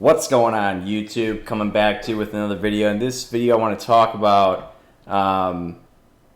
What's going on, YouTube? Coming back to you with another video. In this video, I want to talk about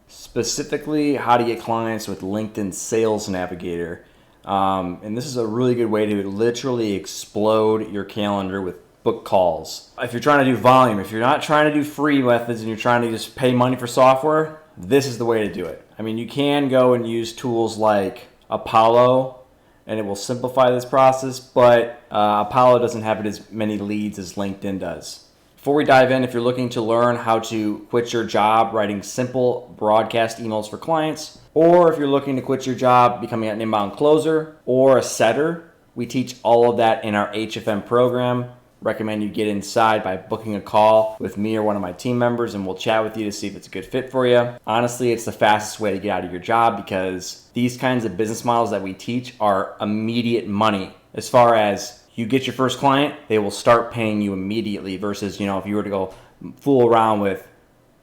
specifically how to get clients with LinkedIn Sales Navigator. And this is a really good way to literally explode your calendar with book calls. If you're trying to do volume, if you're not trying to do free methods and you're trying to just pay money for software, this is the way to do it. I mean, you can go and use tools like Apollo, and it will simplify this process, but Apollo doesn't have as many leads as LinkedIn does. Before we dive in, if you're looking to learn how to quit your job writing simple broadcast emails for clients, or if you're looking to quit your job becoming an inbound closer or a setter, we teach all of that in our HFM program. Recommend you get inside by booking a call with me or one of my team members, and we'll chat with you to see if it's a good fit for you. Honestly, it's the fastest way to get out of your job because these kinds of business models that we teach are immediate money. As far as you get your first client, they will start paying you immediately versus, if you were to go fool around with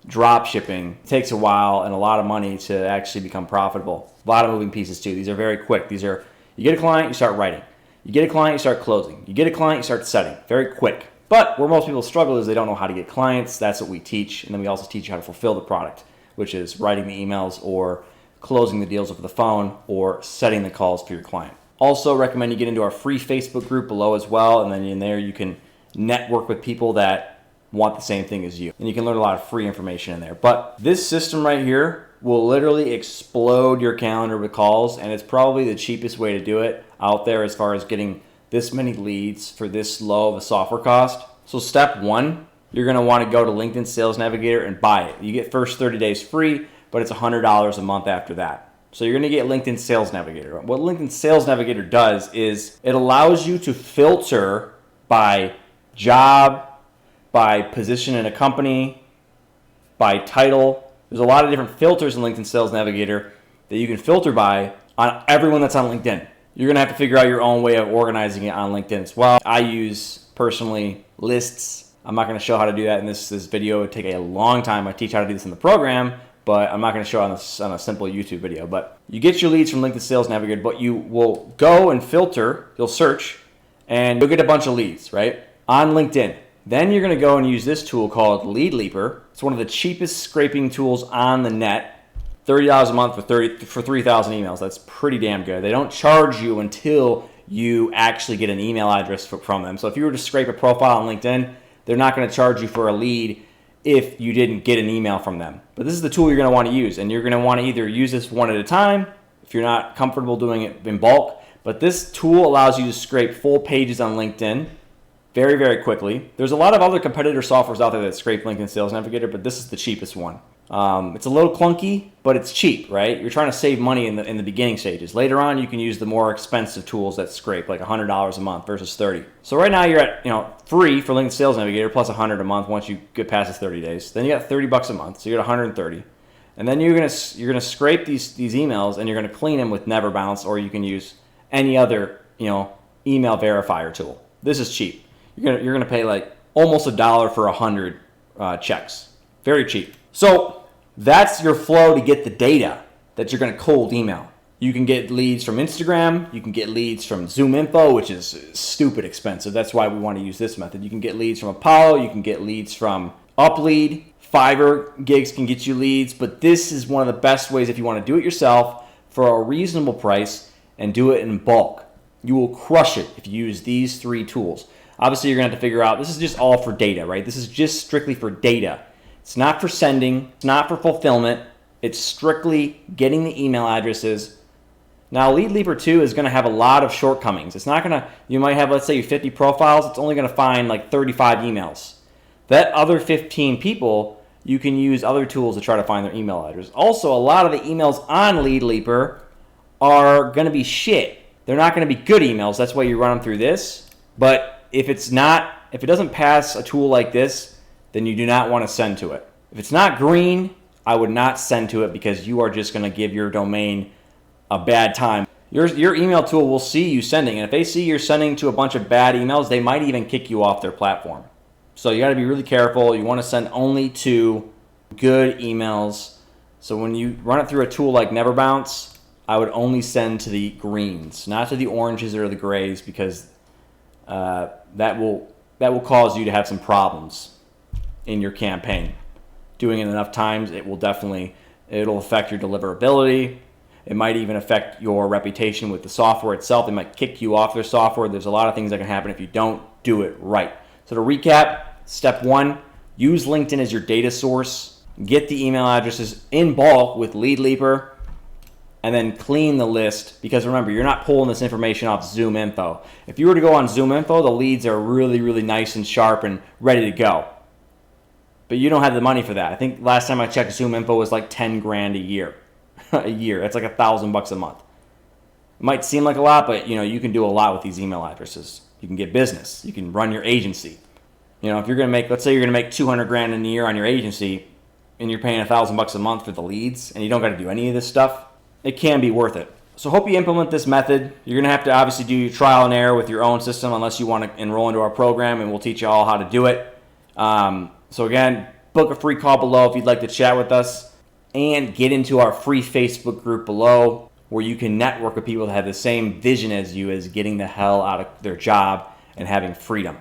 drop shipping, it takes a while and a lot of money to actually become profitable. A lot of moving pieces too. These are very quick. You get a client, you start writing. You get a client, you start closing. You get a client, you start setting. Very quick. But where most people struggle is they don't know how to get clients. That's what we teach. And then we also teach you how to fulfill the product, which is writing the emails or closing the deals over the phone or setting the calls for your client. Also recommend you get into our free Facebook group below as well. And then in there you can network with people that want the same thing as you. And you can learn a lot of free information in there. But this system right here will literally explode your calendar with calls, and it's probably the cheapest way to do it out there as far as getting this many leads for this low of a software cost. So step one, you're going to want to go to LinkedIn Sales Navigator and buy it. You get first 30 days free, but it's $100 a month after that. So you're going to get LinkedIn Sales Navigator. What LinkedIn Sales Navigator does is it allows you to filter by job, by position in a company, by title. There's a lot of different filters in LinkedIn Sales Navigator that you can filter by on everyone that's on LinkedIn. You're going to have to figure out your own way of organizing it on LinkedIn as well. I use, personally, lists. I'm not going to show how to do that in this video. It would take a long time. I teach how to do this in the program, but I'm not going to show it on a simple YouTube video. But you get your leads from LinkedIn Sales Navigator, but you will go and filter. You'll search, and you'll get a bunch of leads, right, on LinkedIn. Then you're going to go and use this tool called Lead Leaper. It's one of the cheapest scraping tools on the net. $30 a month for 3,000 emails. That's pretty damn good. They don't charge you until you actually get an email address from them. So if you were to scrape a profile on LinkedIn, they're not going to charge you for a lead if you didn't get an email from them. But this is the tool you're going to want to use, and you're going to want to either use this one at a time if you're not comfortable doing it in bulk. But this tool allows you to scrape full pages on LinkedIn very, very quickly. There's a lot of other competitor softwares out there that scrape LinkedIn Sales Navigator, but this is the cheapest one. It's a little clunky, but it's cheap, right? You're trying to save money in the beginning stages. Later on, you can use the more expensive tools that scrape, like $100 a month versus $30. So right now you're at free for LinkedIn Sales Navigator plus $100 a month once you get past the 30 days. Then you got $30 a month, so you're at $130. And then you're gonna scrape these emails and you're gonna clean them with Never Bounce, or you can use any other email verifier tool. This is cheap. You're gonna pay like almost $1 for 100 checks. Very cheap. So that's your flow to get the data that you're gonna cold email. You can get leads from Instagram. You can get leads from Zoom Info, which is stupid expensive. That's why we want to use this method. You can get leads from Apollo. You can get leads from Uplead. Fiverr gigs can get you leads, but this is one of the best ways if you want to do it yourself for a reasonable price and do it in bulk. You will crush it if you use these three tools. Obviously, you're going to have to figure out, this is just all for data, right? This is just strictly for data. It's not for sending. It's not for fulfillment. It's strictly getting the email addresses. Now, Lead Leaper 2 is going to have a lot of shortcomings. It's not going to, you might have, let's say, 50 profiles. It's only going to find like 35 emails. That other 15 people, you can use other tools to try to find their email address. Also, a lot of the emails on Lead Leaper are going to be shit. They're not going to be good emails. That's why you run them through this. But if it doesn't pass a tool like this, then you do not want to send to it. If it's not green, I would not send to it because you are just going to give your domain a bad time. Your email tool will see you sending, and if they see you're sending to a bunch of bad emails, they might even kick you off their platform. So you got to be really careful. You want to send only to good emails. So when you run it through a tool like Never Bounce, I would only send to the greens, not to the oranges or the grays, because that will that will cause you to have some problems in your campaign. Doing it enough times, it'll affect your deliverability. It might even affect your reputation with the software itself. They might kick you off their software. There's a lot of things that can happen if you don't do it right. So to recap, step 1, use LinkedIn as your data source. Get the email addresses in bulk with Leadleaper, and then clean the list, because remember, you're not pulling this information off Zoom Info. If you were to go on Zoom Info, the leads are really, really nice and sharp and ready to go. But you don't have the money for that. I think last time I checked, Zoom Info was like 10 grand a year. A year. That's like $1,000 a month. It might seem like a lot, but you can do a lot with these email addresses. You can get business. You can run your agency. If you're gonna make, let's say you're gonna make 200 grand in a year on your agency, and you're paying $1,000 a month for the leads, and you don't got to do any of this stuff, it can be worth it. So hope you implement this method. You're gonna have to obviously do your trial and error with your own system, unless you want to enroll into our program, and we'll teach you all how to do it. So again, book a free call below if you'd like to chat with us, and get into our free Facebook group below, where you can network with people that have the same vision as you, as getting the hell out of their job and having freedom.